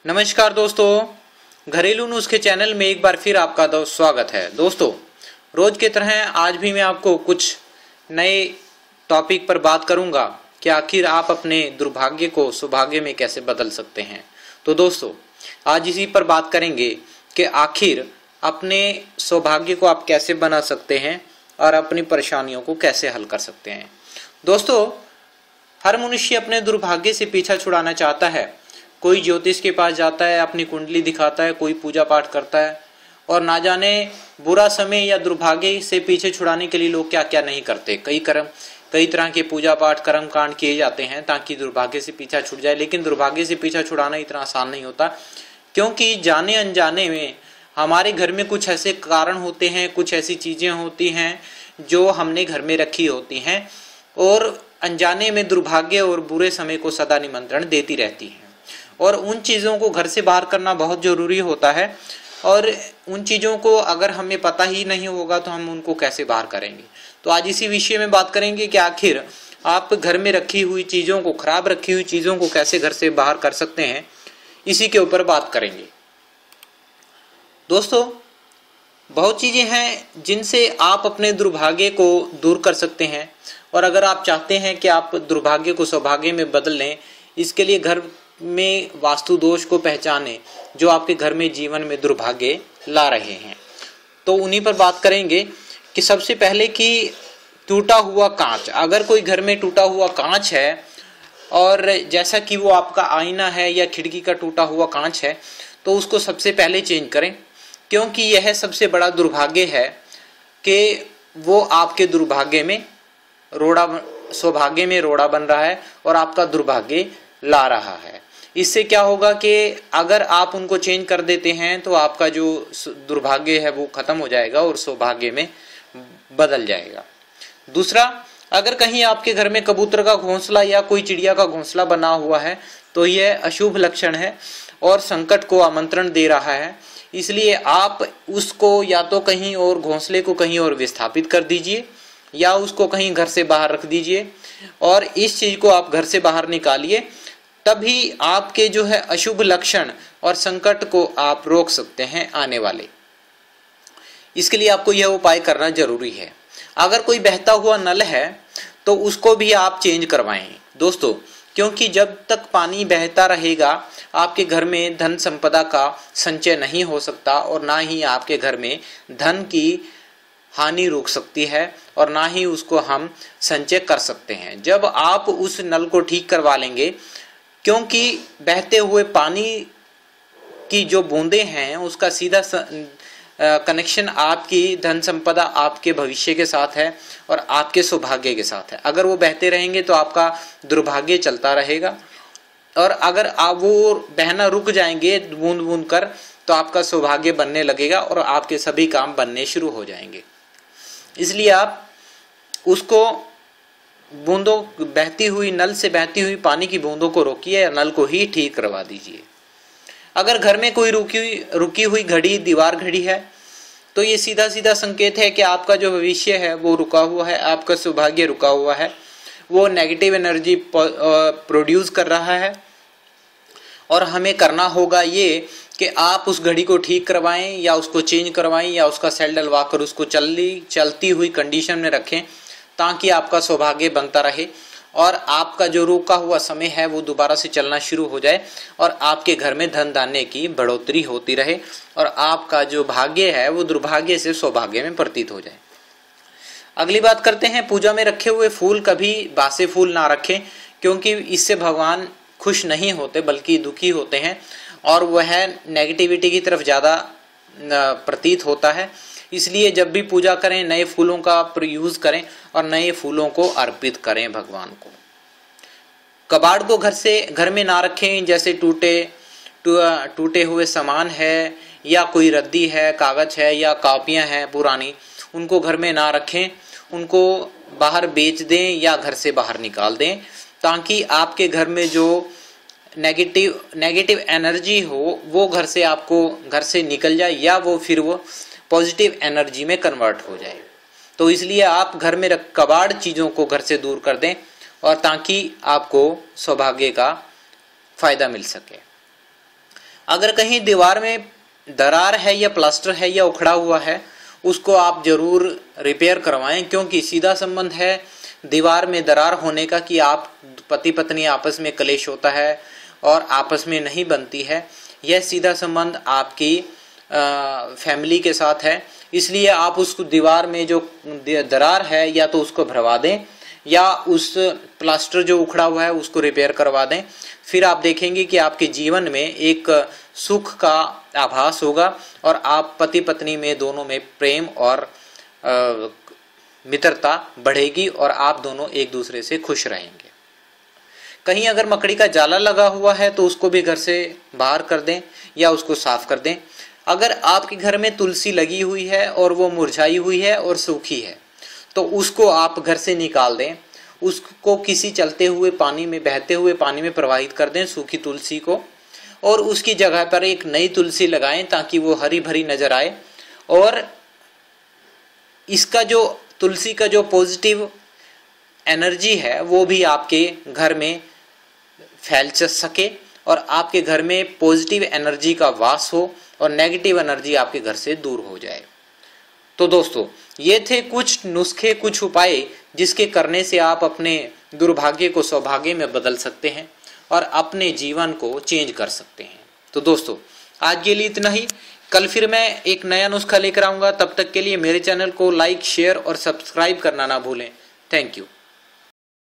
नमस्कार दोस्तों, घरेलू नुस्खे चैनल में एक बार फिर आपका स्वागत है। दोस्तों, रोज की तरह आज भी मैं आपको कुछ नए टॉपिक पर बात करूंगा कि आखिर आप अपने दुर्भाग्य को सौभाग्य में कैसे बदल सकते हैं। तो दोस्तों, आज इसी पर बात करेंगे कि आखिर अपने सौभाग्य को आप कैसे बना सकते हैं और अपनी परेशानियों को कैसे हल कर सकते हैं। दोस्तों, हर मनुष्य अपने दुर्भाग्य से पीछा छुड़ाना चाहता है। कोई ज्योतिष के पास जाता है, अपनी कुंडली दिखाता है, कोई पूजा पाठ करता है और ना जाने बुरा समय या दुर्भाग्य से पीछे छुड़ाने के लिए लोग क्या क्या नहीं करते। कई तरह के पूजा पाठ कर्म कांड किए जाते हैं ताकि दुर्भाग्य से पीछा छूट जाए। लेकिन दुर्भाग्य से पीछा छुड़ाना इतना आसान नहीं होता, क्योंकि जाने अनजाने में हमारे घर में कुछ ऐसे कारण होते हैं, कुछ ऐसी चीजें होती हैं जो हमने घर में रखी होती हैं और अनजाने में दुर्भाग्य और बुरे समय को सदा निमंत्रण देती रहती हैं। और उन चीज़ों को घर से बाहर करना बहुत ज़रूरी होता है और उन चीज़ों को अगर हमें पता ही नहीं होगा तो हम उनको कैसे बाहर करेंगे। तो आज इसी विषय में बात करेंगे कि आखिर आप घर में रखी हुई चीज़ों को, खराब रखी हुई चीज़ों को कैसे घर से बाहर कर सकते हैं, इसी के ऊपर बात करेंगे। दोस्तों, बहुत चीज़ें हैं जिनसे आप अपने दुर्भाग्य को दूर कर सकते हैं और अगर आप चाहते हैं कि आप दुर्भाग्य को सौभाग्य में बदल लें, इसके लिए घर में वास्तु दोष को पहचानें जो आपके घर में जीवन में दुर्भाग्य ला रहे हैं। तो उन्हीं पर बात करेंगे कि सबसे पहले कि टूटा हुआ कांच। अगर कोई घर में टूटा हुआ कांच है और जैसा कि वो आपका आईना है या खिड़की का टूटा हुआ कांच है, तो उसको सबसे पहले चेंज करें, क्योंकि यह सबसे बड़ा दुर्भाग्य है कि वो आपके दुर्भाग्य में सौभाग्य में रोड़ा बन रहा है और आपका दुर्भाग्य ला रहा है। इससे क्या होगा कि अगर आप उनको चेंज कर देते हैं तो आपका जो दुर्भाग्य है वो खत्म हो जाएगा और सौभाग्य में बदल जाएगा। दूसरा, अगर कहीं आपके घर में कबूतर का घोंसला या कोई चिड़िया का घोंसला बना हुआ है तो यह अशुभ लक्षण है और संकट को आमंत्रण दे रहा है। इसलिए आप उसको या तो कहीं और, घोंसले को कहीं और विस्थापित कर दीजिए या उसको कहीं घर से बाहर रख दीजिए और इस चीज को आप घर से बाहर निकालिए। तभी आपके जो है अशुभ लक्षण और संकट को आप रोक सकते हैं आने वाले। इसके लिए आपको यह उपाय करना जरूरी है। अगर कोई बहता हुआ नल है तो उसको भी आप चेंज करवाएं दोस्तों, क्योंकि जब तक पानी बहता रहेगा आपके घर में धन संपदा का संचय नहीं हो सकता और ना ही आपके घर में धन की हानि रुक सकती है और ना ही उसको हम संचय कर सकते हैं। जब आप उस नल को ठीक करवा लेंगे, क्योंकि बहते हुए पानी की जो बूंदें हैं उसका सीधा कनेक्शन आपकी धन संपदा, आपके भविष्य के साथ है और आपके सौभाग्य के साथ है। अगर वो बहते रहेंगे तो आपका दुर्भाग्य चलता रहेगा और अगर आप वो बहना रुक जाएंगे बूंद बूंद कर तो आपका सौभाग्य बनने लगेगा और आपके सभी काम बनने शुरू हो जाएंगे। इसलिए आप उसको बूंदों, बहती हुई नल से बहती हुई पानी की बूंदों को रोकिए या नल को ही ठीक करवा दीजिए। अगर घर में कोई रुकी हुई घड़ी, दीवार घड़ी है, तो ये सीधा सीधा संकेत है कि आपका जो भविष्य है वो रुका हुआ है, आपका सौभाग्य रुका हुआ है, वो नेगेटिव एनर्जी प्रोड्यूस कर रहा है। और हमें करना होगा ये कि आप उस घड़ी को ठीक करवाएं या उसको चेंज करवाएं या उसका सेल डलवा कर उसको चलती हुई कंडीशन में रखें ताकि आपका सौभाग्य बनता रहे और आपका जो रुका हुआ समय है वो दोबारा से चलना शुरू हो जाए और आपके घर में धन धान्य की बढ़ोतरी होती रहे और आपका जो भाग्य है वो दुर्भाग्य से सौभाग्य में प्रतीत हो जाए। अगली बात करते हैं, पूजा में रखे हुए फूल कभी बासे फूल ना रखें, क्योंकि इससे भगवान खुश नहीं होते बल्कि दुखी होते हैं और वह नेगेटिविटी की तरफ ज़्यादा प्रतीत होता है। इसलिए जब भी पूजा करें नए फूलों का यूज करें और नए फूलों को अर्पित करें भगवान को। कबाड़ को घर में ना रखें, जैसे टूटे हुए सामान है या कोई रद्दी है, कागज है या कॉपियां हैं पुरानी, उनको घर में ना रखें, उनको बाहर बेच दें या घर से बाहर निकाल दें ताकि आपके घर में जो नेगेटिव एनर्जी हो वो घर से निकल जाए या वो पॉजिटिव एनर्जी में कन्वर्ट हो जाए। तो इसलिए आप घर में कबाड़ चीज़ों को घर से दूर कर दें और ताकि आपको सौभाग्य का फायदा मिल सके। अगर कहीं दीवार में दरार है या प्लास्टर है या उखड़ा हुआ है, उसको आप जरूर रिपेयर करवाएं, क्योंकि सीधा संबंध है दीवार में दरार होने का कि आप पति पत्नी आपस में कलेश होता है और आपस में नहीं बनती है। यह सीधा संबंध आपकी फैमिली के साथ है। इसलिए आप उस दीवार में जो दरार है या तो उसको भरवा दें या उस प्लास्टर जो उखड़ा हुआ है उसको रिपेयर करवा दें। फिर आप देखेंगे कि आपके जीवन में एक सुख का आभास होगा और आप पति पत्नी में दोनों में प्रेम और मित्रता बढ़ेगी और आप दोनों एक दूसरे से खुश रहेंगे। कहीं अगर मकड़ी का जाला लगा हुआ है तो उसको भी घर से बाहर कर दें या उसको साफ कर दें। अगर आपके घर में तुलसी लगी हुई है और वो मुरझाई हुई है और सूखी है तो उसको आप घर से निकाल दें, उसको किसी चलते हुए पानी में, बहते हुए पानी में प्रवाहित कर दें सूखी तुलसी को, और उसकी जगह पर एक नई तुलसी लगाएं ताकि वो हरी भरी नजर आए और इसका जो तुलसी का जो पॉजिटिव एनर्जी है वो भी आपके घर में फैल सके और आपके घर में पॉजिटिव एनर्जी का वास हो और नेगेटिव एनर्जी आपके घर से दूर हो जाए। तो दोस्तों, ये थे कुछ नुस्खे, कुछ उपाय जिसके करने से आप अपने दुर्भाग्य को सौभाग्य में बदल सकते हैं और अपने जीवन को चेंज कर सकते हैं। तो दोस्तों, आज के लिए इतना ही। कल फिर मैं एक नया नुस्खा लेकर आऊंगा। तब तक के लिए मेरे चैनल को लाइक, शेयर और सब्सक्राइब करना ना भूलें। Thank you.